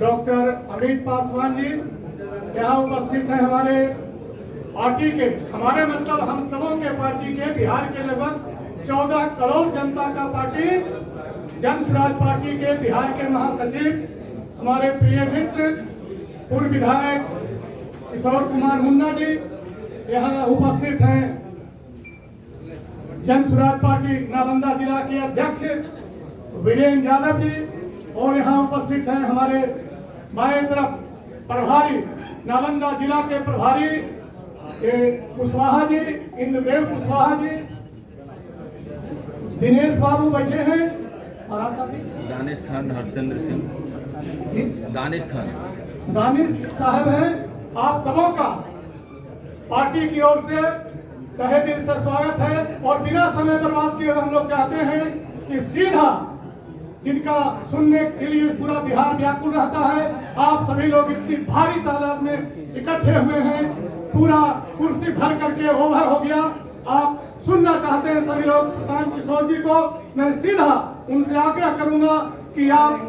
Doctor Amit Paswan ji यहाँ उपस्थित हैं। हमारे पार्टी के, हमारे मतलब हम सबों के पार्टी के, बिहार के लगभग 14 करोड़ जनता का पार्टी जन स्वराज पार्टी के बिहार के महासचिव हमारे प्रिय मित्र पूर्व विधायक किशोर कुमार मुन्ना जी यहाँ उपस्थित हैं। जन स्वराज पार्टी नालंदा जिला के अध्यक्ष वीरेंद्र यादव जी और यहाँ उपस्थित हैं हमारे बाएं तरफ प्रभारी नालंदा जिला के प्रभारी कुशवाहा जी, इंद्रदेव कुशवाहा जी, दिनेश बाबू बैठे हैं और आप साथी दानिश खान, हरचंद्र सिंह जी, दानिश साहब हैं। आप सबों का पार्टी की ओर से तहे दिल से स्वागत है और बिना समय बर्बाद किए हम लोग चाहते हैं कि सीधा जिनका सुनने के लिए पूरा बिहार व्याकुल रहता है, आप सभी लोग इतनी भारी तादाद में इकट्ठे हुए हैं, पूरा कुर्सी भर करके ओवर हो गया। आप सुनना चाहते हैं सभी लोग प्रशांत किशोर जी को, मैं सीधा उनसे आग्रह करूंगा कि आप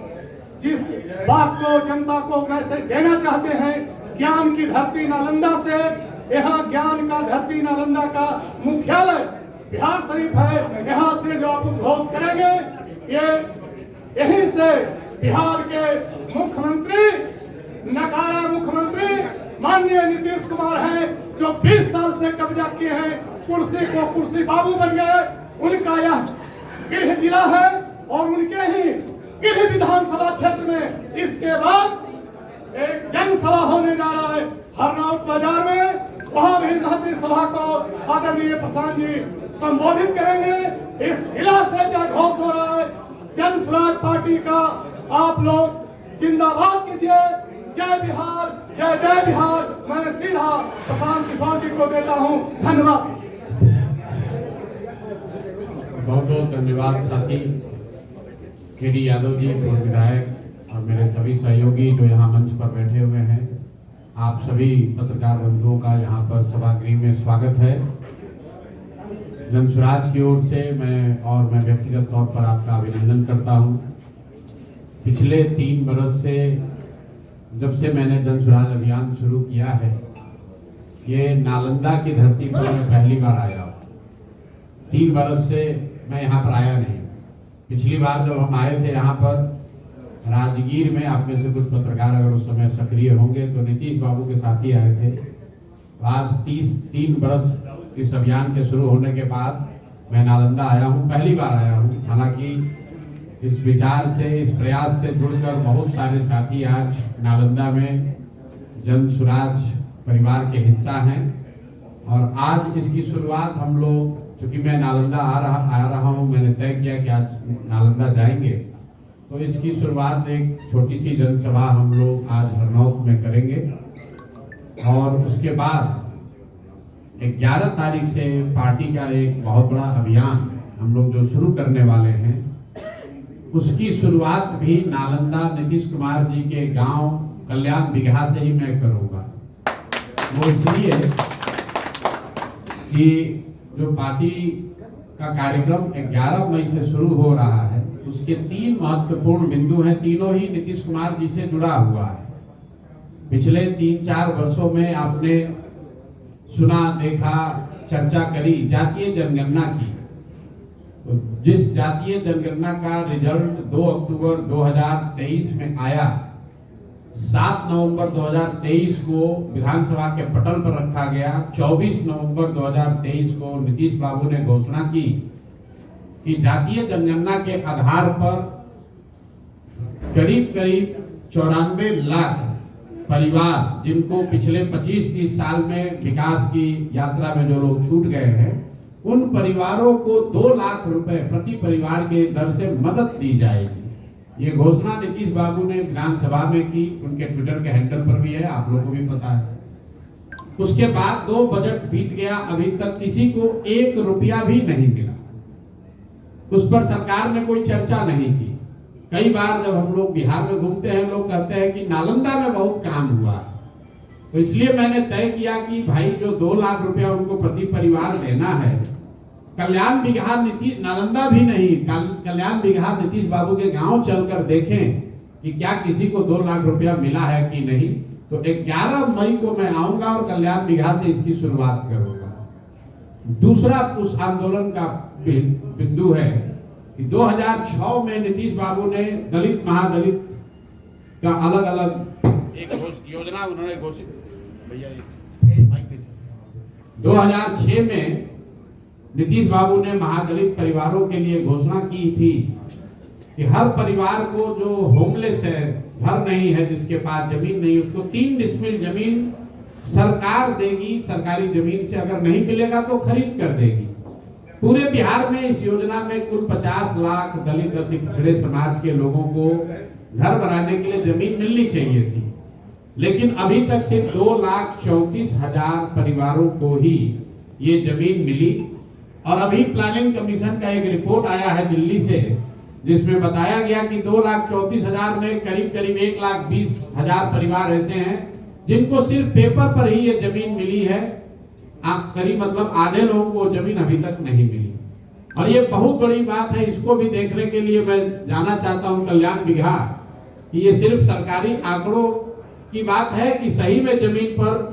जिस बात को जनता को मैसेज देना चाहते हैं, ज्ञान की धरती नालंदा से, यहाँ ज्ञान का धरती नालंदा का मुख्यालय बिहार शरीफ है, यहाँ से जो आप उद्घोष करेंगे ये यहीं से बिहार के मुख्यमंत्री, नकारा मुख्यमंत्री माननीय नीतीश कुमार हैं, जो 20 साल से कब्जा किए हैं, कुर्सी को कुर्सी बाबू बन गए। उनका यह गृह जिला है और उनके ही गृह विधानसभा क्षेत्र में इसके बाद एक जनसभा होने जा रहा है हरनौत बाजार में। वहां भी महती सभा को आदरणीय प्रशांत जी संबोधित करेंगे। इस जिला से जयघोष हो रहा है जन स्वराज पार्टी का। आप लोग जिंदाबाद कीजिए। जय बिहार, जय जय बिहार। मैं सीधा प्रशांत किशोर जी को देता हूं। धन्यवाद। बहुत बहुत धन्यवाद साथी केडी यादव जी, पूर्व विधायक और मेरे सभी सहयोगी जो यहाँ मंच पर बैठे हुए हैं। आप सभी पत्रकार बंधुओं का यहाँ पर सभागृह में स्वागत है। जन स्वराज की ओर से मैं व्यक्तिगत तौर पर आपका अभिनंदन करता हूँ। पिछले 3 बरस से जब से मैंने जन स्वराज अभियान शुरू किया है, ये नालंदा की धरती पर मैं पहली बार आया हूँ। 3 बरस से मैं यहाँ पर आया नहीं। पिछली बार जब हम आए थे यहाँ पर राजगीर में, आप में से कुछ पत्रकार अगर उस समय सक्रिय होंगे तो नीतीश बाबू के साथ ही आए थे। आज 3 बरस इस अभियान के शुरू होने के बाद मैं नालंदा आया हूँ, पहली बार आया हूँ। हालांकि इस विचार से, इस प्रयास से जुड़कर बहुत सारे साथी आज नालंदा में जन स्वराज परिवार के हिस्सा हैं और आज इसकी शुरुआत हम लोग, चूंकि मैं नालंदा आ रहा हूँ, मैंने तय किया कि आज नालंदा जाएंगे, तो इसकी शुरुआत एक छोटी सी जनसभा हम लोग आज हरनौत में करेंगे और उसके बाद 11 तारीख से पार्टी का एक बहुत बड़ा अभियान हम लोग जो शुरू करने वाले हैं, उसकी शुरुआत भी नालंदा नीतीश कुमार जी के गांव कल्याण बिगहा से ही मैं करूंगा। वो इसलिए कि जो पार्टी का कार्यक्रम 11 मई से शुरू हो रहा है, उसके 3 महत्वपूर्ण बिंदु हैं। तीनों ही नीतीश कुमार जी से जुड़ा हुआ है। पिछले 3-4 वर्षों में आपने सुना, देखा, चर्चा करी जातीय जनगणना की। तो जिस जातीय जनगणना का रिजल्ट 2 अक्टूबर 2023 में आया, 7 नवंबर 2023 को विधानसभा के पटल पर रखा गया। 24 नवंबर 2023 को नीतीश बाबू ने घोषणा की कि जातीय जनगणना के आधार पर करीब 94 लाख परिवार, जिनको पिछले 25-30 साल में विकास की यात्रा में जो लोग छूट गए हैं, उन परिवारों को 2 लाख रुपए प्रति परिवार के दर से मदद दी जाएगी। ये घोषणा नीतीश बाबू ने विधानसभा में की, उनके ट्विटर के हैंडल पर भी है, आप लोगों को भी पता है। उसके बाद 2 बजट बीत गया, अभी तक किसी को 1 रुपया भी नहीं मिला। उस पर सरकार ने कोई चर्चा नहीं की। कई बार जब हम लोग बिहार में घूमते हैं, लोग कहते हैं कि नालंदा में बहुत काम हुआ है, तो इसलिए मैंने तय किया कि भाई जो 2 लाख रुपया उनको प्रति परिवार देना है, कल्याण बिगहा नालंदा भी नहीं, कल्याण बिगहा नीतीश बाबू के गांव चलकर देखें कि क्या किसी को 2 लाख रुपया मिला है कि नहीं। तो 11 मई को मैं आऊंगा और कल्याण बिघा से इसकी शुरुआत करूंगा। दूसरा उस आंदोलन का बिंदु है कि 2006 में नीतीश बाबू ने दलित महादलित का अलग अलग एक योजना उन्होंने घोषित 2006 में नीतीश बाबू ने महादलित परिवारों के लिए घोषणा की थी कि हर परिवार को जो होमलेस है, घर नहीं है, जिसके पास जमीन नहीं, उसको 3 डिसमिल जमीन सरकार देगी, सरकारी जमीन से अगर नहीं मिलेगा तो खरीद कर देगी। पूरे बिहार में इस योजना में कुल 50 लाख दलित अति पिछड़े समाज के लोगों को घर बनाने के लिए जमीन मिलनी चाहिए थी, लेकिन अभी तक सिर्फ 2,34,000 परिवारों को ही ये जमीन मिली। और अभी प्लानिंग कमीशन का एक रिपोर्ट आया है दिल्ली से, जिसमें बताया गया कि 2,34,000 में करीब करीब 1,20,000 परिवार ऐसे हैं जिनको सिर्फ पेपर पर ही ये जमीन मिली है। करीब मतलब आधे लोगों को जमीन अभी तक नहीं मिली, और ये बहुत बड़ी बात है। इसको भी देखने के लिए मैं जाना चाहता हूं कल्याण बिघा कि ये सिर्फ सरकारी आंकड़ों की बात है कि सही में जमीन पर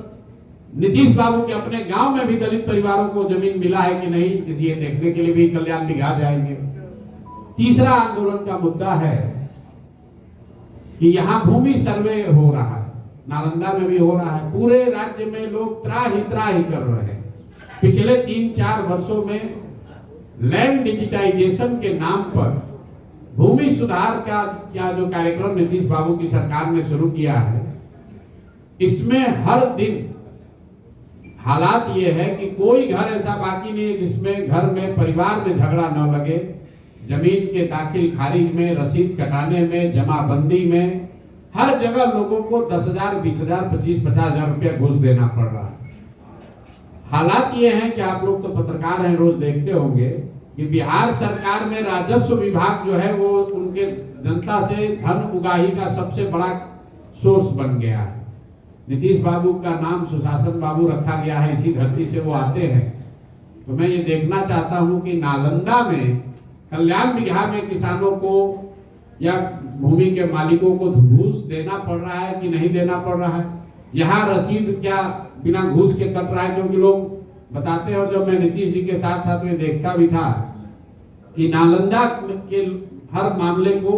नीतीश बाबू के अपने गांव में भी दलित परिवारों को जमीन मिला है कि नहीं, ये देखने के लिए भी कल्याण बिघा जाएंगे। तीसरा आंदोलन का मुद्दा है कि यहाँ भूमि सर्वे हो रहा है, नालंदा में भी हो रहा है, पूरे राज्य में लोग त्राही कर रहे हैं। पिछले 3-4 वर्षों में लैंड डिजिटाइजेशन के नाम पर भूमि सुधार का जो कार्यक्रम नीतीश बाबू की सरकार ने शुरू किया है, इसमें हर दिन हालात ये है कि कोई घर ऐसा बाकी नहीं है जिसमें घर में परिवार में झगड़ा न लगे। जमीन के दाखिल खारिज में, रसीद कटाने में, जमाबंदी में, हर जगह लोगों को 10,000, 20,000, 25,000 रुपया घूस देना पड़ रहा है। हालात ये हैं कि आप लोग तो पत्रकार हैं, रोज देखते होंगे कि बिहार सरकार में राजस्व विभाग जो है वो उनके जनता से धन उगाही का सबसे बड़ा सोर्स बन गया है। नीतीश बाबू का नाम सुशासन बाबू रखा गया है, इसी धरती से वो आते हैं। तो मैं ये देखना चाहता हूं कि नालंदा में कल्याण बिघा में किसानों को या भूमि के मालिकों को घूस देना पड़ रहा है कि नहीं देना पड़ रहा है। यहाँ रसीद क्या बिना घूस के कट रहा है, क्योंकि लोग बताते हैं, और जब मैं नीतीश जी के साथ था तो ये देखता भी था कि नालंदा के हर मामले को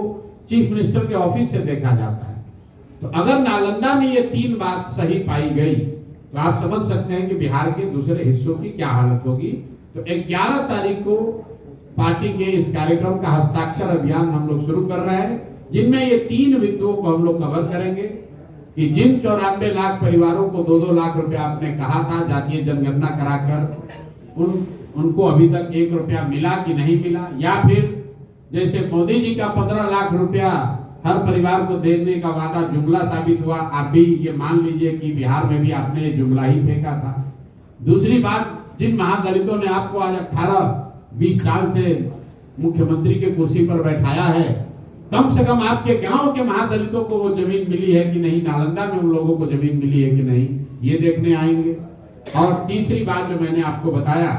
चीफ मिनिस्टर के ऑफिस से देखा जाता है। तो अगर नालंदा में ये 3 बात सही पाई गई तो आप समझ सकते हैं कि बिहार के दूसरे हिस्सों की क्या हालत होगी। तो 11 तारीख को पार्टी के इस कार्यक्रम का हस्ताक्षर अभियान हम लोग शुरू कर रहे हैं, जिनमें ये 3 बिंदुओं को हम लोग कवर करेंगे कि जिन 94 लाख परिवारों को 2-2 लाख रुपया आपने कहा था जातीय जनगणना कराकर, उनको अभी तक 1 रुपया मिला कि नहीं मिला, या फिर जैसे मोदी जी का 15 लाख रुपया हर परिवार को देने का वादा जुमला साबित हुआ। आप भी ये मान लीजिए कि बिहार में भी आपने जुमला ही फेंका था। दूसरी बात, जिन महादलितों ने आपको आज 18-20 साल से मुख्यमंत्री के कुर्सी पर बैठाया है, कम से कम आपके गांव के महादलितों को वो जमीन मिली है कि नहीं, नालंदा में उन लोगों को जमीन मिली है कि नहीं, ये देखने आएंगे। और तीसरी बात जो मैंने आपको बताया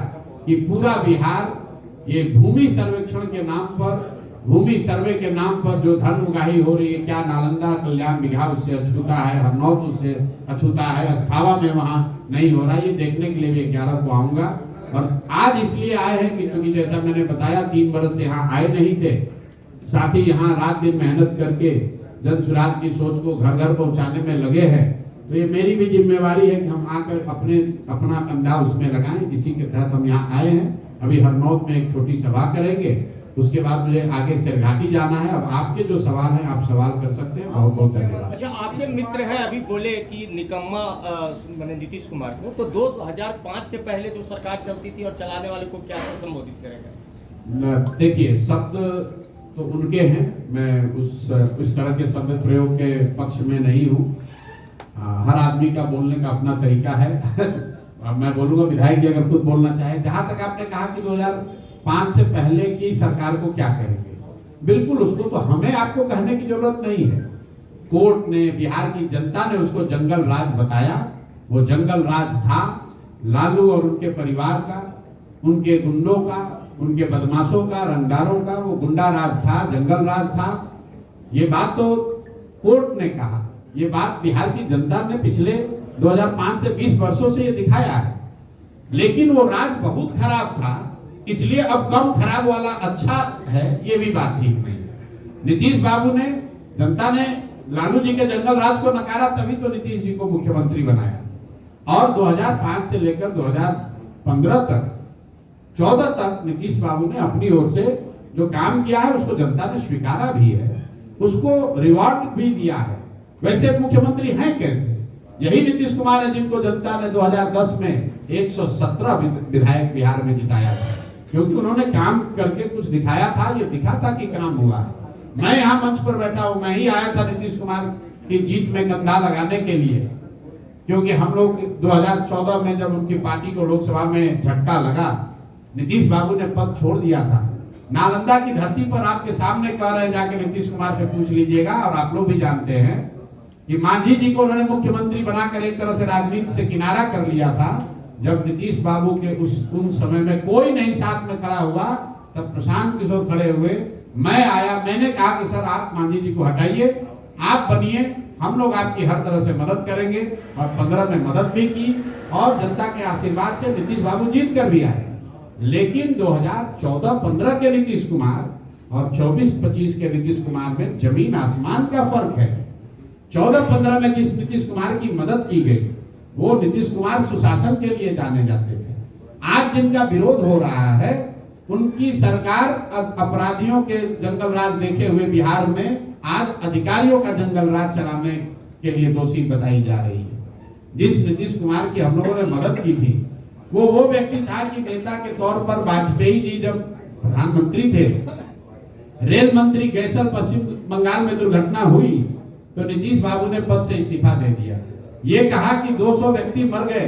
कि पूरा बिहार ये भूमि सर्वेक्षण के नाम पर, भूमि सर्वे के नाम पर जो धन उगाही हो रही है, क्या नालंदा कल्याण बिघा उससे अछूता है, हरनौत उससे अछूता है, अस्थावा में वहां नहीं हो रहा है, ये देखने के लिए भी 11 को आऊंगा। और आज इसलिए आए हैं कि चूंकि जैसा मैंने बताया 3 वर्ष से यहाँ आए नहीं थे, साथ ही यहाँ रात दिन मेहनत करके जन स्वराज की सोच को घर घर पहुंचाने में लगे हैं। तो ये मेरी भी जिम्मेवारी है कि हम आकर अपना कंधा उसमें लगाएं। इसी के तहत हम यहाँ आए हैं। अभी हरनौत में एक छोटी सभा करेंगे, उसके बाद मुझे आगे सिरघाटी जाना है। अब आपके जो सवाल हैं आप सवाल कर सकते हैं। बहुत बहुत धन्यवाद। अच्छा, आपके मित्र हैं, अभी बोले कि निकम्मा मैंने नीतीश कुमार को, तो 2005 के पहले जो सरकार चलती थी और चलाने वाले को क्या संबोधित करेगा? देखिए, शब्द तो उनके हैं, मैं उस तरह के शब्द प्रयोग के पक्ष में नहीं हूँ। हर आदमी का बोलने का अपना तरीका है। अब मैं बोलूंगा, विधायक जी अगर खुद बोलना चाहे। जहां तक आपने कहा कि 2005 से पहले की सरकार को क्या कहेंगे, बिल्कुल उसको तो हमें आपको कहने की जरूरत नहीं है। कोर्ट ने, बिहार की जनता ने उसको जंगल राज बताया। वो जंगल राज था लालू और उनके परिवार का, उनके गुंडों का, उनके बदमाशों का, रंगदारों का। वो गुंडा राज था, जंगल राज था। ये बात तो कोर्ट ने कहा। ये बात बिहार की जनता ने पिछले 2005 से 20 वर्षों से ये दिखाया है। लेकिन वो राज बहुत खराब था, इसलिए अब कम खराब वाला अच्छा है, ये भी बात ठीक नहीं। नीतीश बाबू ने, जनता ने लालू जी के जंगल राज को नकारा, तभी तो नीतीश जी को मुख्यमंत्री बनाया। और 2005 से लेकर 2015 तक 14 तक नीतीश बाबू ने अपनी ओर से जो काम किया है उसको जनता ने स्वीकारा भी है, उसको रिवॉर्ड भी दिया है। वैसे मुख्यमंत्री हैं कैसे? यही नीतीश कुमार है जिनको जनता ने 2010 में 117 विधायक बिहार में जिताया था, क्योंकि उन्होंने काम करके कुछ दिखाया था। ये दिखा था कि काम हुआ है। मैं यहाँ मंच पर बैठा हूँ, मैं ही आया था नीतीश कुमार की जीत में कंधा लगाने के लिए, क्योंकि हम लोग 2014 में जब उनकी पार्टी को लोकसभा में झटका लगा, नीतीश बाबू ने पद छोड़ दिया था। नालंदा की धरती पर आपके सामने कह रहे हैं, जाके नीतीश कुमार से पूछ लीजिएगा, और आप लोग भी जानते हैं कि मांझी जी को उन्होंने मुख्यमंत्री बनाकर एक तरह से राजनीति से किनारा कर लिया था। जब नीतीश बाबू के उन समय में कोई नहीं साथ में खड़ा हुआ, तब प्रशांत किशोर खड़े हुए, मैं आया, मैंने कहा कि सर आप मांझी जी को हटाइए, आप बनिए, हम लोग आपकी हर तरह से मदद करेंगे। और 15 में मदद भी की, और जनता के आशीर्वाद से नीतीश बाबू जीत कर भी आए। लेकिन 2014-15 के नीतीश कुमार और 24-25 के नीतीश कुमार में जमीन आसमान का फर्क है। 14-15 में जिस नीतीश कुमार की मदद की गई, वो नीतीश कुमार सुशासन के लिए जाने जाते थे। आज जिनका विरोध हो रहा है, उनकी सरकार अपराधियों के जंगल राज देखे हुए बिहार में आज अधिकारियों का जंगल राज चलाने के लिए दोषी बताई जा रही है। जिस नीतीश कुमार की हम लोगों ने मदद की थी, वो व्यक्ति था कि नेता के तौर पर वाजपेयी जी जब प्रधानमंत्री थे, रेल मंत्री गैसल पश्चिम बंगाल में दुर्घटना हुई तो नीतीश बाबू ने पद से इस्तीफा दे दिया। ये कहा कि 200 व्यक्ति मर गए,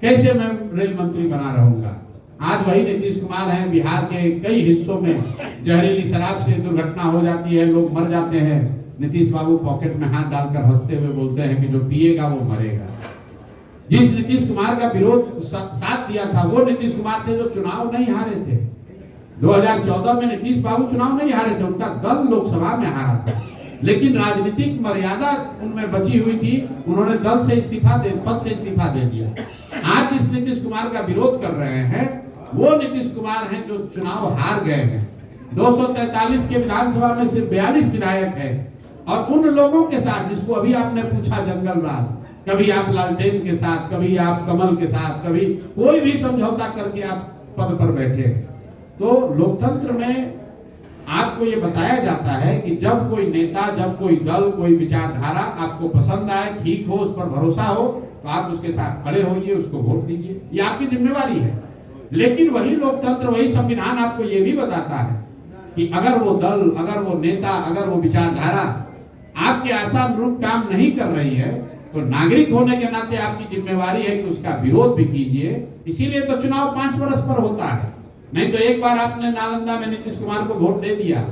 कैसे मैं रेल मंत्री बना रहूंगा। आज वही नीतीश कुमार हैं, बिहार के कई हिस्सों में जहरीली शराब से दुर्घटना हो जाती है, लोग मर जाते हैं। नीतीश बाबू पॉकेट में हाथ डालकर हंसते हुए बोलते हैं कि जो पिएगा वो मरेगा। जिस नीतीश कुमार का विरोध साथ दिया था, वो नीतीश कुमार थे जो चुनाव नहीं हारे थे। 2014 में नीतीश बाबू चुनाव नहीं हारे थे, उनका दल लोकसभा में हारा था, लेकिन राजनीतिक मर्यादा उनमें बची हुई थी, उन्होंने दल से पद से इस्तीफा दे दिया। आज जिस नीतीश कुमार का विरोध कर रहे हैं, वो नीतीश कुमार हैं जो चुनाव हार गए हैं। 243 के विधानसभा में सिर्फ 42 विधायक है, और उन लोगों के साथ जिसको अभी आपने पूछा जंगल राज, कभी आप लालटेन के साथ, कभी आप कमल के साथ, कभी कोई भी समझौता करके आप पद पर बैठे। तो लोकतंत्र में आपको ये बताया जाता है कि जब कोई नेता, जब कोई दल, कोई विचारधारा आपको पसंद आए, ठीक हो, उस पर भरोसा हो, तो आप उसके साथ खड़े होइए, उसको वोट दीजिए, ये आपकी जिम्मेवारी है। लेकिन वही लोकतंत्र, वही संविधान आपको ये भी बताता है कि अगर वो दल, अगर वो नेता, अगर वो विचारधारा आपके आशानुरूप काम नहीं कर रही है, तो नागरिक होने के नाते आपकी जिम्मेवारी है कि उसका विरोध भी कीजिए। इसीलिए तो चुनाव 5 वर्ष पर होता है। नहीं तो एक बार आपने नालंदा में नीतीश कुमार को वोट दे दिया,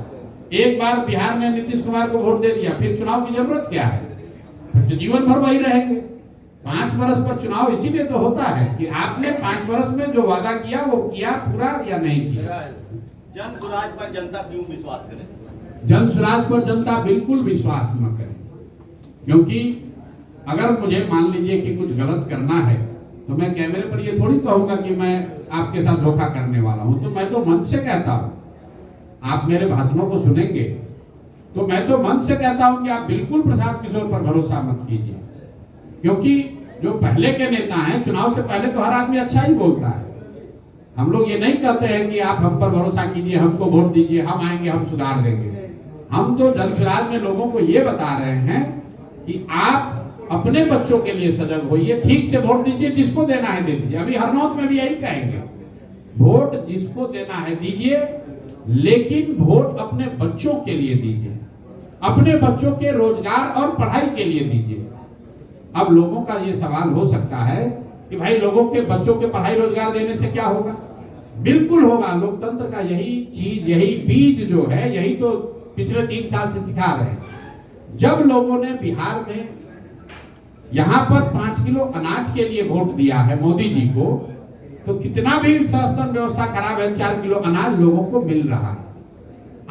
एक बार बिहार में नीतीश कुमार को वोट दे दिया, फिर चुनाव की जरूरत क्या है? फिर तो जीवन भर वही रहेंगे। 5 वर्ष पर चुनाव इसीलिए तो होता है कि आपने 5 वर्ष में जो वादा किया वो किया पूरा या नहीं किया। जन स्वराज पर जनता क्यों विश्वास करे? जन स्वराज पर जनता बिल्कुल विश्वास न करे, क्योंकि अगर मुझे मान लीजिए कि कुछ गलत करना है, तो मैं कैमरे पर ये थोड़ी कहूंगा कि मैं आपके साथ धोखा करने वाला हूं। तो मैं तो मन से कहता हूं, आप मेरे भाषणों को सुनेंगे तो मैं तो मन से कहता हूं कि आप बिल्कुल प्रशांत किशोर पर भरोसा मत कीजिए, क्योंकि जो पहले के नेता हैं, चुनाव से पहले तो हर आदमी अच्छा ही बोलता है। हम लोग ये नहीं कहते हैं कि आप हम पर भरोसा कीजिए, हमको वोट दीजिए, हम आएंगे, हम सुधार देंगे। हम तो जन स्वराज में लोगों को ये बता रहे हैं कि आप अपने बच्चों के लिए सजग होइए, ठीक से वोट दीजिए, जिसको देना है दे दीजिए। अभी हरनौत में भी यही कहेंगे, वोट जिसको देना है दीजिए, लेकिन वोट अपने बच्चों के लिए दीजिए, अपने बच्चों के रोजगार और पढ़ाई के लिए दीजिए। अब लोगों का ये सवाल हो सकता है कि भाई लोगों के बच्चों के पढ़ाई रोजगार देने से क्या होगा? बिल्कुल होगा। लोकतंत्र का यही चीज, यही बीज जो है, यही तो पिछले 3 साल से सिखा रहे हैं। जब लोगों ने बिहार में यहां पर 5 किलो अनाज के लिए वोट दिया है मोदी जी को, तो कितना भी शासन व्यवस्था खराब है, 4 किलो अनाज लोगों को मिल रहा है।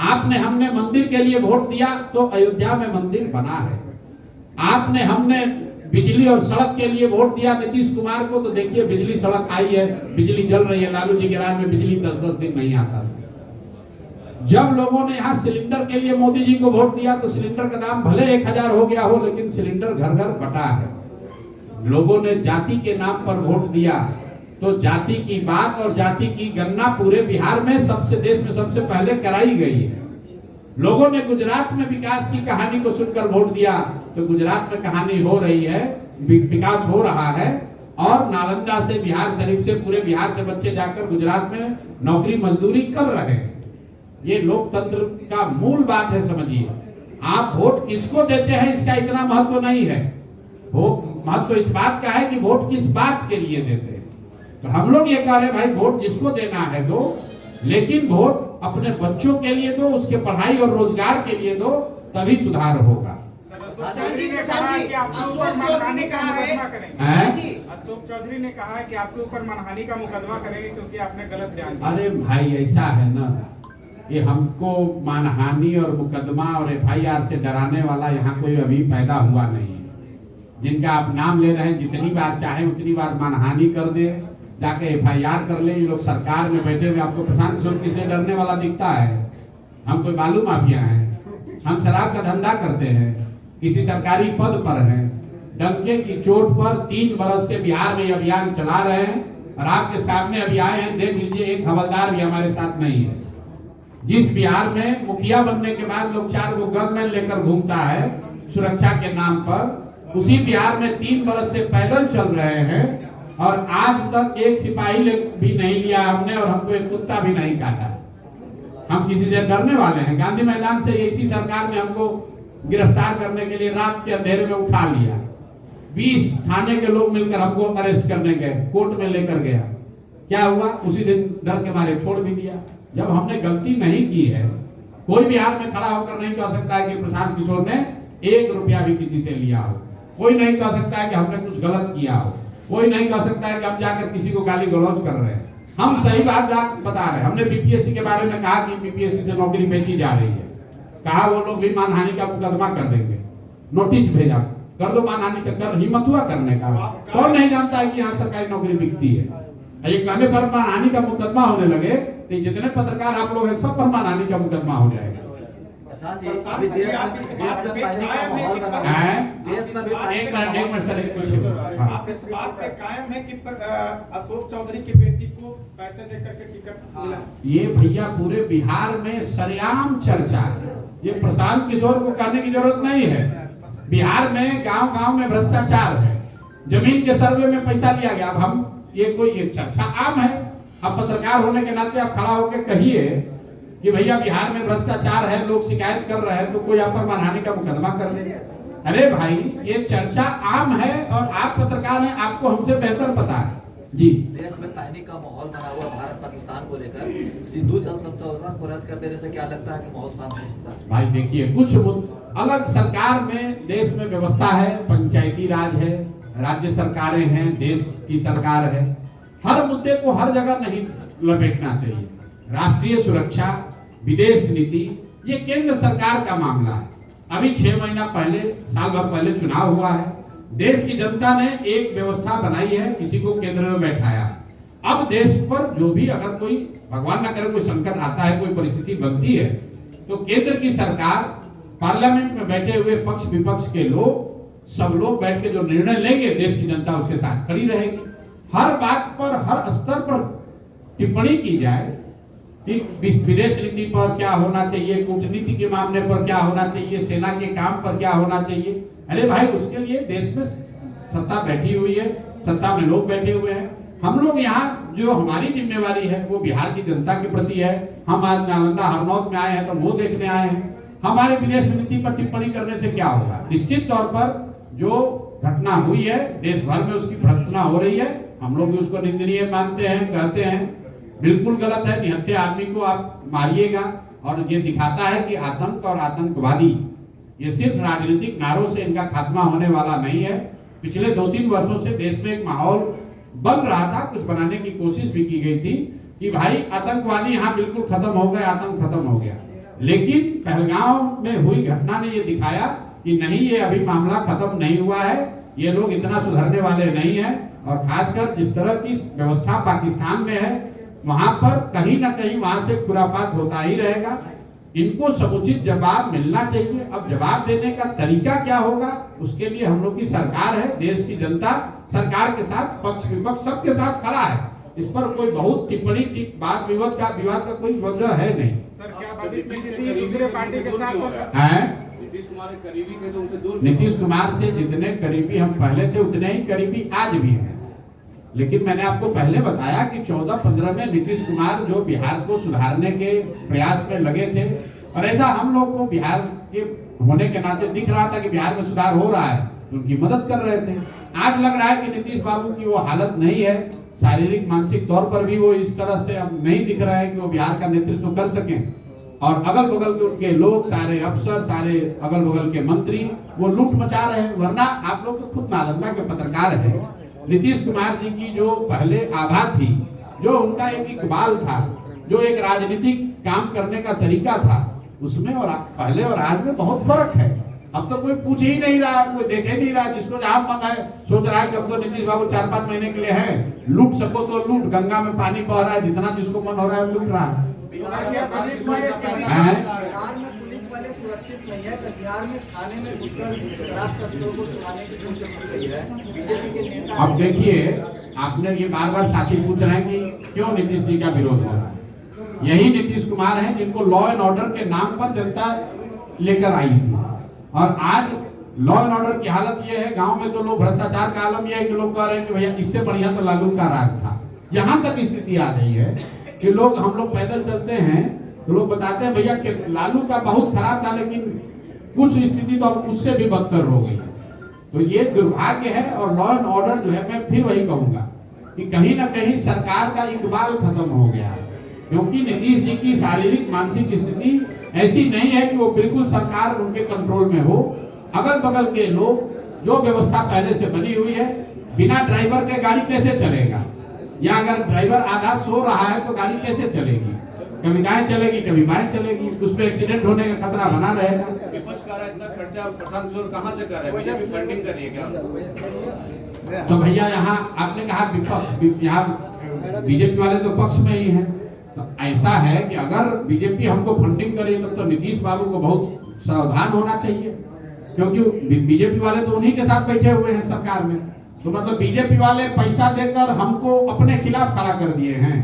आपने हमने मंदिर के लिए वोट दिया तो अयोध्या में मंदिर बना है। आपने हमने बिजली और सड़क के लिए वोट दिया नीतीश कुमार को, तो देखिए बिजली सड़क आई है, बिजली जल रही है। लालू जी के राज में बिजली 10-10 दिन नहीं आता था। जब लोगों ने यहाँ सिलेंडर के लिए मोदी जी को वोट दिया तो सिलेंडर का दाम भले 1000 हो गया हो, लेकिन सिलेंडर घर घर बटा है। लोगों ने जाति के नाम पर वोट दिया तो जाति की बात और जाति की गणना पूरे बिहार में देश में सबसे पहले कराई गई है। लोगों ने गुजरात में विकास की कहानी को सुनकर वोट दिया तो गुजरात में कहानी हो रही है, विकास हो रहा है। और नालंदा से, बिहार शरीफ से, पूरे बिहार से बच्चे जाकर गुजरात में नौकरी मजदूरी कर रहे हैं। ये लोकतंत्र का मूल बात है, समझिए। आप वोट किसको देते हैं इसका इतना महत्व नहीं है, वो महत्व इस बात का है कि वोट किस बात के लिए देते हैं। तो हम लोग ये कह रहे हैं भाई वोट जिसको देना है दो, लेकिन वोट अपने बच्चों के लिए दो, उसके पढ़ाई और रोजगार के लिए दो, तभी सुधार होगा। अशोक चौधरी ने कहा है कि आपके ऊपर मानहानि का मुकदमा करेंगे क्योंकि आपने गलत बयान दिया। अरे भाई ऐसा है ना, ये हमको मानहानि और मुकदमा और FIR से डराने वाला यहाँ कोई अभी पैदा हुआ नहीं है। जिनका आप नाम ले रहे हैं, जितनी बार चाहे उतनी बार मानहानि कर दे, जाके FIR कर ले। ये लोग सरकार में बैठे हुए, आपको प्रशांत किशोर किससे डरने वाला दिखता है? हम कोई बालू माफिया हैं? हम शराब का धंधा करते हैं, किसी सरकारी पद पर हैं, डंके की चोट पर 3 बरस से बिहार में अभियान चला रहे हैं और आपके सामने अभी आए हैं। देख लीजिए, एक हवलदार भी हमारे साथ नहीं है। जिस बिहार में मुखिया बनने के बाद लोग 4 गो गनमैन लेकर घूमता है सुरक्षा के नाम पर, उसी बिहार में 3 बरस से पैदल चल रहे हैं और आज तक एक सिपाही भी नहीं लिया हमने और हमको एक कुत्ता भी नहीं काटा। हम किसी से डरने वाले हैं? गांधी मैदान से इसी सरकार ने हमको गिरफ्तार करने के लिए रात के अंधेरे में उठा लिया। 20 थाने के लोग मिलकर हमको अरेस्ट करने गए, कोर्ट में लेकर गया। क्या हुआ? उसी दिन डर के मारे छोड़ भी दिया। जब हमने गलती नहीं की है, कोई बिहार में खड़ा होकर नहीं कह सकता है कि प्रशांत किशोर ने 1 रुपया भी किसी से लिया हो। कोई नहीं कह सकता है कि हमने कुछ गलत किया हो। कोई नहीं कह सकता है कि हम जाकर किसी को गाली गलौज कर रहे हैं। हम सही बात बता रहे हैं। हमने BPSC के बारे में कहा कि BPSC से नौकरी बेची जा रही है, कहा वो लोग भी मानहानि का मुकदमा कर देंगे, नोटिस भेजा, कर दो मानहानि का। कर हिम्मत हुआ करने का? कौन नहीं जानता है कि यहाँ सरकारी नौकरी बिकती है? ये कहने पर मानहानि का मुकदमा होने लगे तो जितने पत्रकार आप लोग हैं सब पर मानहानि का मुकदमा हो जाएगा। अभी देश में पहले का माहौल बना है। देश में एक मिनट सर, एक कुछ आप इस बात पे कायम है कि अशोक चौधरी की बेटी को पैसे देकर के टिकट मिला? ये भैया पूरे बिहार में सरेआम चर्चा है। ये प्रशांत किशोर को कहने की जरूरत नहीं है। बिहार में गांव-गांव में भ्रष्टाचार है, जमीन के सर्वे में पैसा लिया गया। अब हम ये चर्चा आम है। अब पत्रकार होने के नाते आप खड़ा होकर कहिए कि भैया बिहार में भ्रष्टाचार है, लोग शिकायत कर रहे हैं, तो कोई आप पर मानहानि का मुकदमा कर ले। अरे भाई, ये चर्चा आम है और आप पत्रकार हैं, आपको हमसे बेहतर पता है जी। देश में पैनिक का माहौल बना हुआ भारत पाकिस्तान को लेकर, सिंधु जल समझौता को रद्द कर देने से क्या लगता है कि माहौल शांत हो सकता है? भाई देखिए, कुछ अलग सरकार में देश में व्यवस्था है, पंचायती राज है, राज्य सरकारें हैं, देश की सरकार है। हर मुद्दे को हर जगह नहीं लपेटना चाहिए। राष्ट्रीय सुरक्षा, विदेश नीति, ये केंद्र सरकार का मामला है। अभी 6 महीना पहले, साल भर पहले चुनाव हुआ है। देश की जनता ने एक व्यवस्था बनाई है, किसी को केंद्र में बैठाया। अब देश पर जो भी अगर कोई, भगवान ना करे, कोई संकट आता है, कोई परिस्थिति बनती है, तो केंद्र की सरकार, पार्लियामेंट में बैठे हुए पक्ष विपक्ष के लोग, सब लोग बैठ के जो निर्णय लेंगे, देश की जनता उसके साथ खड़ी रहेगी। हर बात पर, हर स्तर पर टिप्पणी की जाए कि विदेश नीति पर क्या होना चाहिए, कूटनीति के मामले पर क्या होना चाहिए, सेना के काम पर क्या होना चाहिए। अरे भाई, उसके लिए देश में सत्ता बैठी हुई है, सत्ता में लोग बैठे हुए हैं। हम लोग यहाँ जो हमारी जिम्मेवारी है वो बिहार की जनता के प्रति है। हम आज नालंदा हरनौत में आए हैं तो वो देखने आए हैं। हमारे विदेश नीति पर टिप्पणी करने से क्या होगा? निश्चित तौर पर जो घटना हुई है देश भर में, उसकी भर्त्सना हो रही है। हम लोग भी उसको निंदनीय मानते हैं, कहते हैं बिल्कुल गलत है। निहत्थे आदमी को आप मारिएगा और ये दिखाता है कि आतंक और आतंकवादी, ये सिर्फ राजनीतिक नारों से इनका खात्मा होने वाला नहीं है। पिछले 2-3 वर्षों से देश में एक माहौल बन रहा था, कुछ बनाने की कोशिश भी की गई थी कि भाई आतंकवादी यहाँ बिल्कुल खत्म हो गए, आतंक खत्म हो गया। लेकिन पहलगांव में हुई घटना ने ये दिखाया कि नहीं, ये अभी मामला खत्म नहीं हुआ है, ये लोग इतना सुधरने वाले नहीं है। और खासकर जिस तरह की व्यवस्था पाकिस्तान में है, वहां पर कहीं ना कहीं वहां से खुराफात होता ही रहेगा। इनको समुचित जवाब मिलना चाहिए। अब जवाब देने का तरीका क्या होगा, उसके लिए हम लोग की सरकार है, देश की जनता सरकार के साथ, पक्ष विपक्ष सबके साथ खड़ा है। इस पर कोई बहुत टिप्पणी विवाद का कोई वजह है नहीं। सर, क्या बात इसमें किसी दूसरे पार्टी के साथ है? नीतीश कुमार करीबी थे तो उनसे दूर। नीतीश कुमार से जितने करीबी हम पहले थे उतने ही करीबी आज भी हैं। लेकिन मैंने आपको पहले बताया कि 14-15 में नीतीश कुमार जो बिहार को सुधारने के प्रयास में लगे थे, और ऐसा हम लोग को बिहार के होने के नाते दिख रहा था कि बिहार में सुधार हो रहा है, उनकी मदद कर रहे थे। आज लग रहा है कि नीतीश बाबू की वो हालत नहीं है, शारीरिक मानसिक तौर पर भी वो इस तरह से अब नहीं दिख रहा है कि वो बिहार का नेतृत्व कर सकें। और अगल बगल के उनके लोग, सारे अफसर, सारे अगल बगल के मंत्री वो लूट मचा रहे हैं। वरना आप लोग तो खुद नालंदा के पत्रकार हैं, नीतीश कुमार जी की जो पहले आभा थी, जो उनका एक इकबाल था, जो एक राजनीतिक काम करने का तरीका था, उसमें और पहले और आज में बहुत फर्क है। अब तो कोई पूछ ही नहीं रहा, कोई देख ही नहीं रहा, जिसको जहां मन है सोच रहा है कि अब तो नीतीश बाबू 4-5 महीने के लिए है, लूट सको तो लूट, गंगा में पानी बह रहा है, जितना जिसको मन हो रहा है लूट रहा है। पुलिस वाले सुरक्षित नहीं है, तो बिहार में थाने में घुसकर शराब तस्करों को छुड़ाने की कोशिश की गई है। बीजेपी के नेता अब देखिए, आपने ये बार साथी पूछ रहे हैं कि क्यों नीतीश जी का विरोध हो रहा है। यही नीतीश कुमार हैं जिनको लॉ एंड ऑर्डर के नाम पर जनता लेकर आई थी, और आज लॉ एंड ऑर्डर की हालत ये है, गांव में तो लोग भ्रष्टाचार का आलम ये है कि लोग कह रहे हैं कि भैया इससे बढ़िया तो लालू का राज था। यहाँ तक स्थिति आ गई है कि लोग, हम लोग पैदल चलते हैं तो लोग बताते हैं भैया कि लालू का बहुत खराब था, लेकिन कुछ स्थिति तो अब उससे भी बदतर हो गई। तो ये दुर्भाग्य है। और लॉ एंड ऑर्डर जो है, मैं फिर वही कहूंगा कि कहीं ना कहीं सरकार का इकबाल खत्म हो गया, क्योंकि नीतीश जी की शारीरिक मानसिक स्थिति ऐसी नहीं है कि वो बिल्कुल सरकार उनके कंट्रोल में हो। अगल बगल के लोग, जो व्यवस्था पहले से बनी हुई है, बिना ड्राइवर के गाड़ी कैसे चलेगा, या अगर ड्राइवर आधा सो रहा है तो गाड़ी कैसे चलेगी, कभी दाएं चलेगी कभी बाएं चलेगी, उसमें एक्सीडेंट होने का खतरा बना रहेगा। विपक्ष का इतना खर्चा प्रशांत किशोर कहाँ से कर रहे हैं, बीजेपी फंडिंग कर रही है क्या? तो भैया यहाँ आपने कहा विपक्ष, यहाँ बीजेपी वाले तो पक्ष में ही हैं। तो ऐसा है कि अगर बीजेपी हमको फंडिंग करे तब तो नीतीश बाबू को बहुत सावधान होना चाहिए, क्योंकि बीजेपी वाले तो उन्हीं के साथ बैठे हुए हैं सरकार में। तो मतलब बीजेपी वाले पैसा देकर हमको अपने खिलाफ खड़ा कर दिए हैं।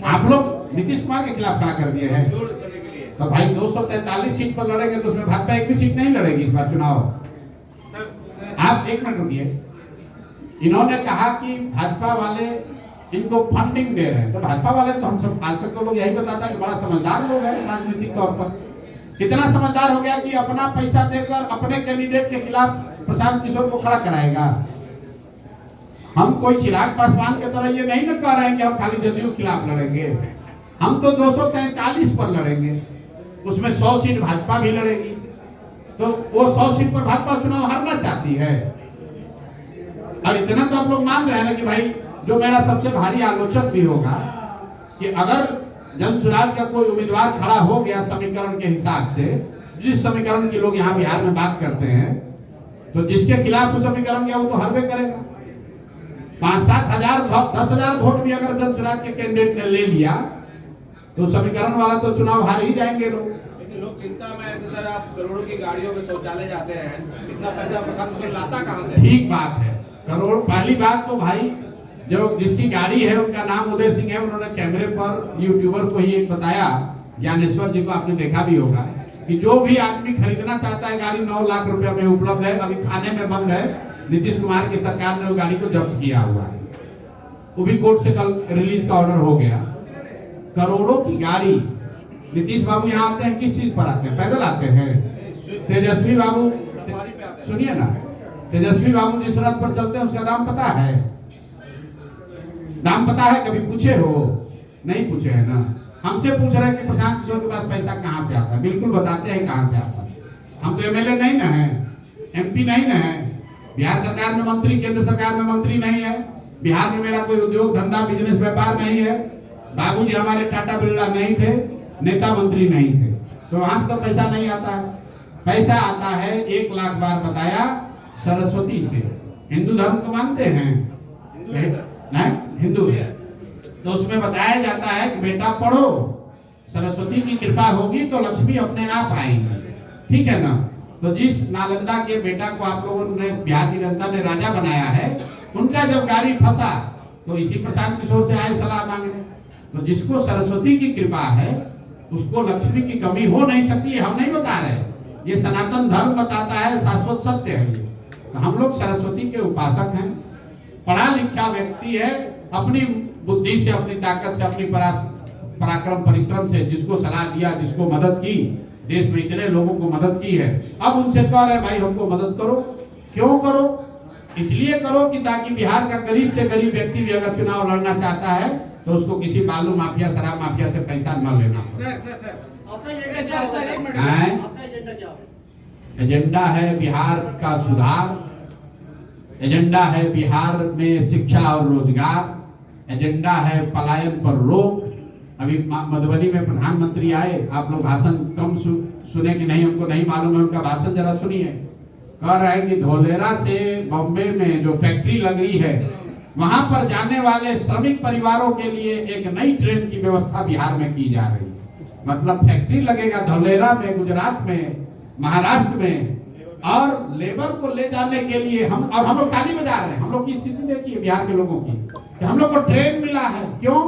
आप लोग नीतीश कुमार के खिलाफ खड़ा कर दिए हैं। तो भाई 243 सीट पर लड़ेंगे तो उसमें भाजपा एक भी सीट नहीं लड़ेगी इस बार चुनाव। आप एक मिनट रुकिए। इन्होंने कहा कि भाजपा वाले इनको फंडिंग दे रहे हैं, तो भाजपा वाले तो हम सब आज तक तो लोग यही बताता है कि बड़ा समझदार लोग हैं राजनीतिक तौर पर। कितना समझदार हो गया कि अपना पैसा देकर अपने कैंडिडेट के खिलाफ प्रशांत किशोर को खड़ा कराएगा। हम कोई चिराग पासवान की तरह ये नहीं न कह रहे हैं कि हम खाली जदयू खिलाफ लड़ेंगे, हम तो 243 पर लड़ेंगे, उसमें 100 सीट भाजपा भी लड़ेगी। तो वो 100 सीट पर भाजपा चुनाव हारना चाहती है। और इतना तो आप लोग मान रहे हैं ना कि भाई जो मेरा सबसे भारी आलोचक भी होगा कि अगर जन स्वराज का कोई उम्मीदवार खड़ा हो गया समीकरण के हिसाब से, जिस समीकरण की लोग यहाँ बिहार में बात करते हैं, तो जिसके खिलाफ वो समीकरण गया वो तो हारवे करेगा। 5-7 हजार 10,000 वोट भी अगर जन स्वराज के कैंडिडेट ने ले लिया तो समीकरण वाला तो चुनाव हार ही जाएंगे लोग। लेकिन लोग चिंता में है कि सर आप करोड़ों की गाड़ियों में शौचालय जाते हैं, इतना पैसा प्रशांत किशोर लाता कहाँ से? ठीक बात है, करोड़। पहली बात तो भाई जो जिसकी गाड़ी है उनका नाम उदय सिंह है, उन्होंने कैमरे पर यूट्यूबर को ही एक बताया, ज्ञानेश्वर जी को आपने देखा भी होगा, कि जो भी आदमी खरीदना चाहता है गाड़ी 9 लाख रुपया में उपलब्ध है, अभी थाने में बंद है। नीतीश कुमार की सरकार ने वो गाड़ी को जब्त किया हुआ है, वो भी कोर्ट से कल रिलीज का ऑर्डर हो गया। करोड़ों की गाड़ी। नीतीश बाबू यहाँ आते हैं किस चीज पर आते हैं? पैदल आते हैं। तेजस्वी बाबू सुनिए ना, तेजस्वी बाबू जिस रथ पर चलते हैं उसका दाम पता है? दाम पता है? कभी पूछे हो? नहीं पूछे है ना। हमसे पूछ रहे हैं कि प्रशांत किशोर के पास पैसा कहाँ से आता है। बिल्कुल बताते हैं कहाँ से आता है। हम तो एमएलए नहीं ना है, एमपी नहीं ना है, बिहार सरकार में मंत्री, केंद्र सरकार में मंत्री नहीं है, बिहार में मेरा कोई उद्योग धंधा बिजनेस व्यापार नहीं है, बाबूजी हमारे टाटा बिरला नहीं थे, नेता मंत्री नहीं थे, तो वहां से तो पैसा नहीं आता है। पैसा आता है 1 लाख बार बताया सरस्वती से। हिंदू धर्म को मानते हैं? नहीं, हिंदू है। तो उसमें बताया जाता है कि बेटा पढ़ो, सरस्वती की कृपा होगी तो लक्ष्मी अपने आप आएंगी, ठीक है ना। तो जिस नालंदा के बेटा को आप लोगों ने, बिहार की जनता ने राजा बनाया है, उनका जब गाड़ी फंसा तो इसी प्रशांत किशोर से आए सलाह मांगने। तो जिसको सरस्वती की कृपा है उसको लक्ष्मी की कमी हो नहीं सकती है, हम नहीं बता रहे, ये सनातन धर्म बताता है, शाश्वत सत्य है ये। तो हम लोग सरस्वती के उपासक हैं, पढ़ा लिखा व्यक्ति है, अपनी बुद्धि से, अपनी ताकत से, अपनी पराक्रम परिश्रम से जिसको सलाह दिया, जिसको मदद की, देश में इतने लोगों को मदद की है, अब उनसे कह रहे भाई हमको मदद करो। क्यों करो? इसलिए करो कि ताकि बिहार का गरीब से गरीब व्यक्ति भी अगर चुनाव लड़ना चाहता है तो उसको किसी बालू माफिया, शराब माफिया से पैसा न लेना। एजेंडा है बिहार का सुधार, एजेंडा है बिहार में शिक्षा और रोजगार, एजेंडा है पलायन पर रोक। अभी मधुबनी में प्रधानमंत्री आए, आप लोग भाषण कम सुने कि नहीं हमको नहीं मालूम है, उनका भाषण जरा सुनिए। कह रहा है कि धोलेरा से बॉम्बे में जो फैक्ट्री लग रही है वहां पर जाने वाले श्रमिक परिवारों के लिए एक नई ट्रेन की व्यवस्था बिहार में की जा रही है। मतलब फैक्ट्री लगेगा धोलेरा में, गुजरात में, महाराष्ट्र में, और लेबर को ले जाने के लिए हम लोग ताली बजा रहे हैं। हम लोग की स्थिति देखिए बिहार के लोगों की, कि हम लोग को ट्रेन मिला है। क्यों?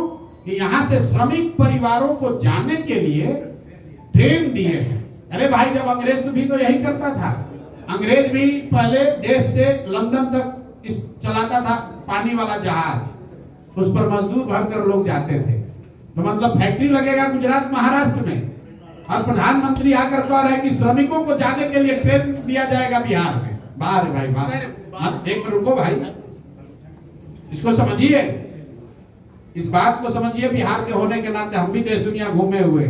कि यहाँ से श्रमिक परिवारों को जाने के लिए ट्रेन दिए हैं। अरे भाई, जब अंग्रेज भी तो यही करता था। अंग्रेज भी पहले देश से लंदन तक चलाता था पानी वाला जहाज, उस पर मजदूर भरकर लोग जाते थे। तो मतलब फैक्ट्री लगेगा गुजरात, महाराष्ट्र में, और प्रधानमंत्री आकर कह रहे हैं कि श्रमिकों को जाने के लिए ट्रेन दिया जाएगा बिहार में। बाहर भाई, बाहर एक रुको भाई, इसको समझिए, इस बात को समझिए। बिहार के होने के नाते हम भी देश दुनिया घूमे हुए।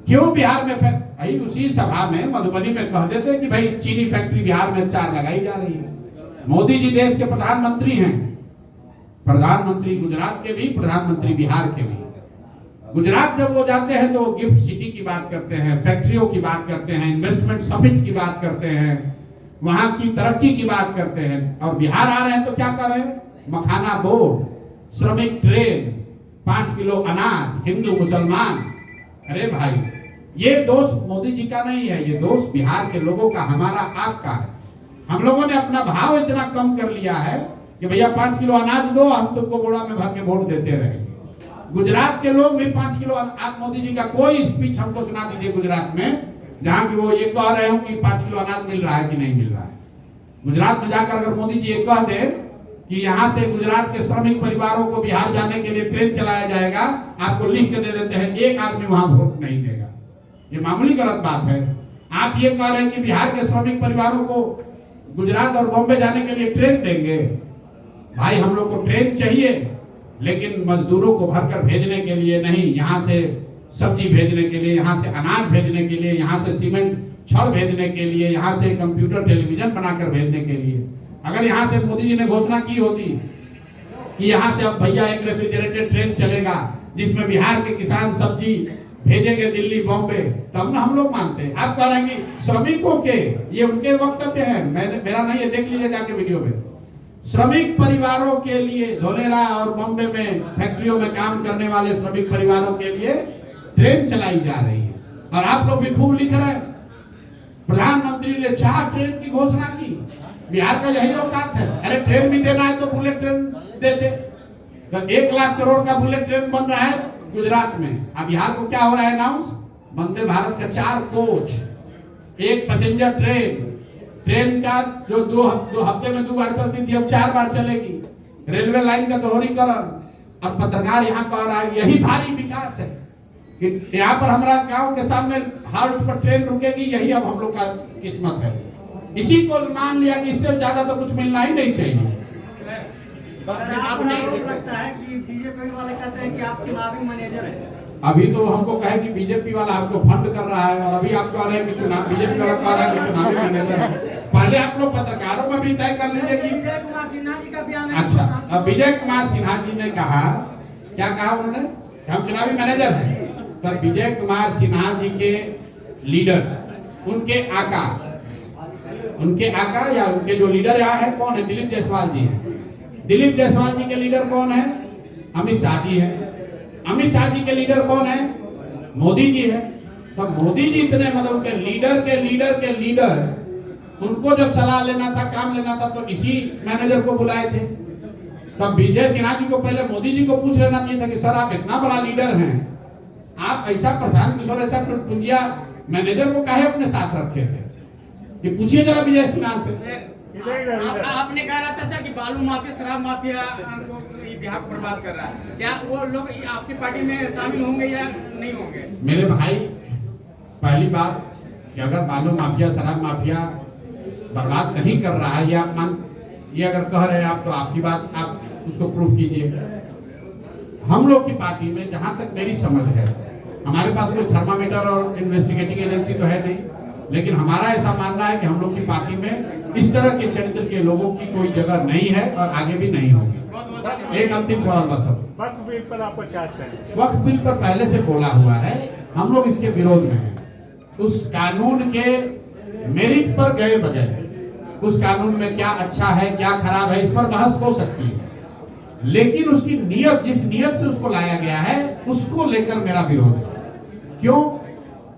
क्यों बिहार में भाई, उसी सभा में मधुबनी में कह देते कि भाई चीनी फैक्ट्री बिहार में 4 लगाई जा रही है। मोदी जी देश के प्रधानमंत्री हैं, प्रधानमंत्री गुजरात के भी, प्रधानमंत्री बिहार के भी। गुजरात जब वो जाते हैं तो गिफ्ट सिटी की बात करते हैं, फैक्ट्रियों की बात करते हैं, इन्वेस्टमेंट समिट की बात करते हैं, वहां की तरक्की की बात करते हैं। और बिहार आ रहे हैं तो क्या कर रहे हैं? मखाना बोर्ड, श्रमिक ट्रेन, 5 किलो अनाज, हिंदू मुसलमान। अरे भाई, ये दोष मोदी जी का नहीं है, ये दोष बिहार के लोगों का, हमारा, आपका है। हम लोगों ने अपना भाव इतना कम कर लिया है कि भैया 5 किलो अनाज दो, हम तुमको बोरा में भर के वोट देते रहेंगे। गुजरात के लोग भी 5 किलो, आप मोदी जी का कोई स्पीच हमको सुना दीजिए गुजरात में, जहां की वो ये कह रहे हो कि 5 किलो अनाज मिल रहा है कि नहीं मिल रहा है। गुजरात में जाकर अगर मोदी जी ये कह दे कि यहाँ से गुजरात के श्रमिक परिवारों को बिहार जाने के लिए ट्रेन चलाया जाएगा, आपको लिख के दे देते हैं, एक आदमी वहां वोट नहीं देगा। ये मामूली गलत बात है। आप ये कह रहे हैं कि बिहार के श्रमिक परिवारों को गुजरात और बॉम्बे जाने के लिए ट्रेन देंगे। भाई, हम लोग को ट्रेन चाहिए, लेकिन मजदूरों को भरकर भेजने के लिए नहीं, यहाँ से सब्जी भेजने के लिए, यहाँ से अनाज भेजने के लिए, यहाँ से सीमेंट छड़ भेजने के लिए, यहाँ से कंप्यूटर टेलीविजन बनाकर भेजने के लिए। अगर यहाँ से मोदी जी ने घोषणा की होती कि यहाँ से अब भैया एक रेफ्रिजरेटेड ट्रेन चलेगा जिसमें बिहार के किसान सब्जी भेजेंगे दिल्ली, बॉम्बे, तब ना हम लोग मानते। आप कह रहे हैं कि श्रमिकों के, ये उनके वक्तव्य है, मेरा नहीं है, देख लीजिए जाके वीडियो में। श्रमिक परिवारों के लिए, धोलेरा और बॉम्बे में फैक्ट्रियों में काम करने वाले श्रमिक परिवारों के लिए ट्रेन चलाई जा रही है। और आप लोग भी खूब लिख रहे हैं, प्रधानमंत्री ने 4 ट्रेन की घोषणा की। बिहार का यही औकात है। अरे ट्रेन भी देना है तो बुलेट ट्रेन देते। तो 1 लाख करोड़ का बुलेट ट्रेन बन रहा है गुजरात में। अब बिहार को क्या हो रहा है अनाउंस? वंदे भारत का 4 कोच, 1 पैसेंजर ट्रेन का जो 2 हफ्ते में 2 बार चलती थी, अब 4 बार चलेगी। रेलवे लाइन का दोहरीकरण। और पत्रकार यहाँ कह रहा है यही भारी विकास है कि यहाँ पर हमारा गांव के सामने हाल्ट पर ट्रेन रुकेगी, यही अब हम लोग का किस्मत है। इसी को मान लिया कि इससे ज्यादा तो कुछ मिलना ही नहीं चाहिए। लगता है कि बीजेपी वाले कहते हैं कि आप चुनावी मैनेजर हैं। अभी तो हमको कहे कि बीजेपी वाला हमको फंड कर रहा है, और अभी आप कह रहे हैं कि चुनाव, बीजेपी वाला कह रहा है कि चुनावी मैनेजर है। पहले आप लोग पत्रकारों में भी तय कर लीजिए कि विजय कुमार सिन्हा जी का बयान। अच्छा, अब विजय कुमार सिन्हा जी ने कहा, क्या कहा उन्होंने? हम चुनावी मैनेजर हैं। तब विजय कुमार सिन्हा जी के लीडर, उनके आका या उनके जो लीडर यहाँ है कौन है? दिलीप जायसवाल जी है। दिलीप जायसवाल जी के लीडर कौन है? अमित शाह जी है। अमित शाह जी के लीडर कौन है? मोदी जी है। तो मोदी जी इतने मतलब के लीडर उनको जब सलाह लेना था, काम लेना था, तो इसी मैनेजर को बुलाए थे। तब विजय सिन्हा जी को पहले मोदी जी को पूछ लेना चाहिए था कि सर आप इतना बड़ा लीडर हैं, आप ऐसा प्रशांत किशोर ऐसा टुंजिया मैनेजर को काहे अपने साथ रखे थे? ये पूछिए जरा विजय सिन्हा से। आपने कहा रहा था सर कि बालू माफिया, शराब माफिया को ये बिहार को बर्बाद कर रहा है, क्या वो लोग आपकी पार्टी में शामिल होंगे या नहीं होंगे? मेरे भाई, पहली बात कि अगर बालू माफिया, शराब माफिया बर्बाद नहीं कर रहा है, या ये अगर कह रहे हैं आप, तो आपकी बात, आप उसको प्रूफ कीजिए। हम लोग की पार्टी में जहां तक मेरी समझ है, हमारे पास कोई थर्मामीटर और इन्वेस्टिगेटिंग एजेंसी तो है नहीं, लेकिन हमारा ऐसा मानना है कि हम लोग की पार्टी में इस तरह के चरित्र के लोगों की कोई जगह नहीं है और आगे भी नहीं होगी। एक अंतिम सवाल बस। वक्फ बिल पर आपका क्या है? वक्फ बिल पर पहले से बोला हुआ है, हम लोग इसके विरोध में हैं। उस कानून के मेरिट पर गए बगैर, उस कानून में क्या अच्छा है क्या खराब है इस पर बहस हो सकती है, लेकिन उसकी नियत, जिस नियत से उसको लाया गया है, उसको लेकर मेरा विरोध है। क्यों?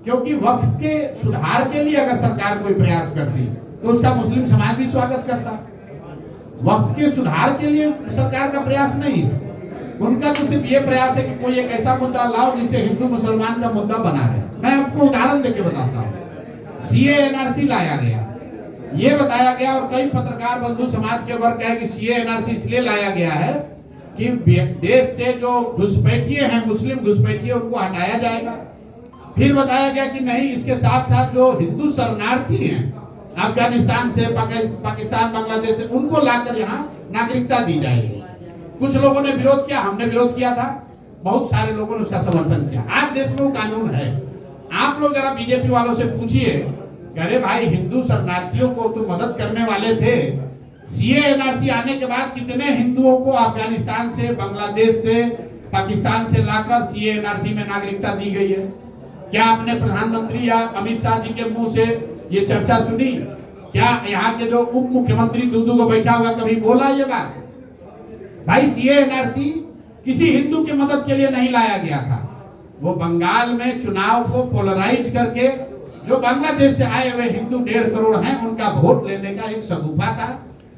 क्योंकि वक्फ के सुधार के लिए अगर सरकार कोई प्रयास करती तो उसका मुस्लिम समाज भी स्वागत करता। वक्फ के सुधार के लिए सरकार का प्रयास नहीं है, उनका तो सिर्फ ये प्रयास है कि कोई एक ऐसा मुद्दा लाओ जिससे हिंदू मुसलमान का मुद्दा बना रहे। मैं आपको उदाहरण देके बताता हूँ। सीए एनआरसी लाया गया, ये बताया गया, और कई पत्रकार बंधु समाज के वर्ग है कि सीए एनआरसी इसलिए लाया गया है कि देश से जो घुसपैठिए हैं, मुस्लिम घुसपैठिए, उनको हटाया जाएगा। फिर बताया गया कि नहीं, इसके साथ साथ जो हिंदू शरणार्थी हैं अफगानिस्तान से, पाकिस्तान, बांग्लादेश से, उनको लाकर यहाँ नागरिकता दी जाएगी। कुछ लोगों ने विरोध किया, हमने विरोध किया था, बहुत सारे लोगों ने उसका समर्थन किया। आज देश में वो कानून है। आप लोग जरा बीजेपी वालों से पूछिए, अरे भाई हिंदू शरणार्थियों को तो मदद करने वाले थे, सीए एनआरसी आने के बाद कितने हिंदुओं को अफगानिस्तान से, बांग्लादेश से, पाकिस्तान से लाकर सीए एनआरसी में नागरिकता दी गई है? क्या आपने प्रधानमंत्री या अमित शाह जी के मुंह से ये चर्चा सुनी? क्या यहाँ के जो उप मुख्यमंत्री दूदू को बैठा हुआ कभी बोला ये बात? भाई सीए एनआरसी किसी हिंदू की मदद के लिए नहीं लाया गया था, वो बंगाल में चुनाव को पोलराइज करके जो बांग्लादेश से आए हुए हिंदू 1.5 करोड़ हैं उनका वोट लेने का एक सगुफा था,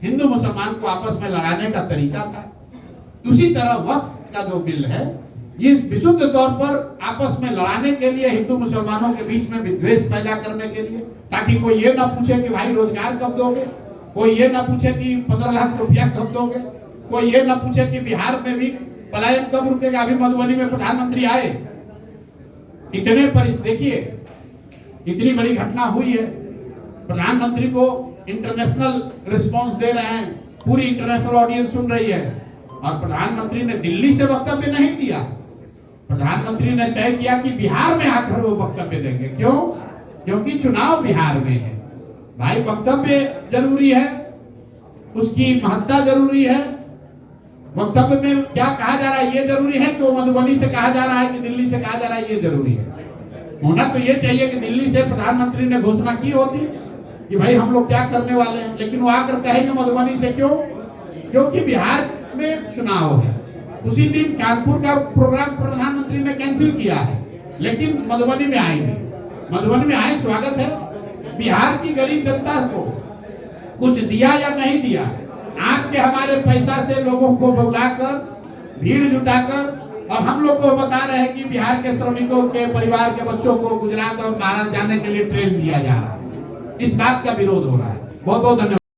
हिंदू मुसलमान को आपस में लड़ाने का तरीका था। उसी तरह वक्फ का जो बिल है, ये विशुद्ध तौर पर आपस में लड़ाने के लिए, हिंदू मुसलमानों के बीच में विद्वेष पैदा करने के लिए, ताकि कोई ये ना पूछे कि भाई रोजगार कब दोगे, कोई ये ना पूछे कि 15 लाख रुपया कब दोगे, कोई ये ना पूछे कि बिहार में भी पलायन कब रुकेगा। अभी मधुबनी में प्रधानमंत्री आए, इतने पर देखिए इतनी बड़ी घटना हुई है, प्रधानमंत्री को इंटरनेशनल रिस्पांस दे रहे हैं, पूरी इंटरनेशनल ऑडियंस सुन रही है, और प्रधानमंत्री ने दिल्ली से वक्तव्य नहीं दिया। प्रधानमंत्री ने तय किया कि बिहार में आकर वो वक्तव्य देंगे। क्यों? क्योंकि चुनाव बिहार में है। भाई वक्तव्य जरूरी है, उसकी महत्ता जरूरी है। वक्तव्य में क्या कहा जा रहा है ये जरूरी है कि वो मधुबनी से कहा जा रहा है कि दिल्ली से कहा जा रहा है ये जरूरी है। होना तो ये चाहिए कि दिल्ली से प्रधानमंत्री ने घोषणा की होती कि भाई हम लोग क्या करने वाले हैं, लेकिन वो आकर कहेंगे मधुबनी से। क्यों? क्योंकि बिहार में चुनाव है। उसी दिन कानपुर का प्रोग्राम प्रधानमंत्री ने कैंसिल किया है, लेकिन मधुबनी में आएंगे। मधुबनी में आए, स्वागत है। बिहार की गरीब जनता को कुछ दिया या नहीं दिया, आपके हमारे पैसा से लोगों को बुलाकर, भीड़ जुटाकर, और हम लोग को बता रहे हैं कि बिहार के श्रमिकों के परिवार के बच्चों को गुजरात और महाराष्ट्र जाने के लिए ट्रेन दिया जा रहा है। इस बात का विरोध हो रहा है। बहुत बहुत धन्यवाद।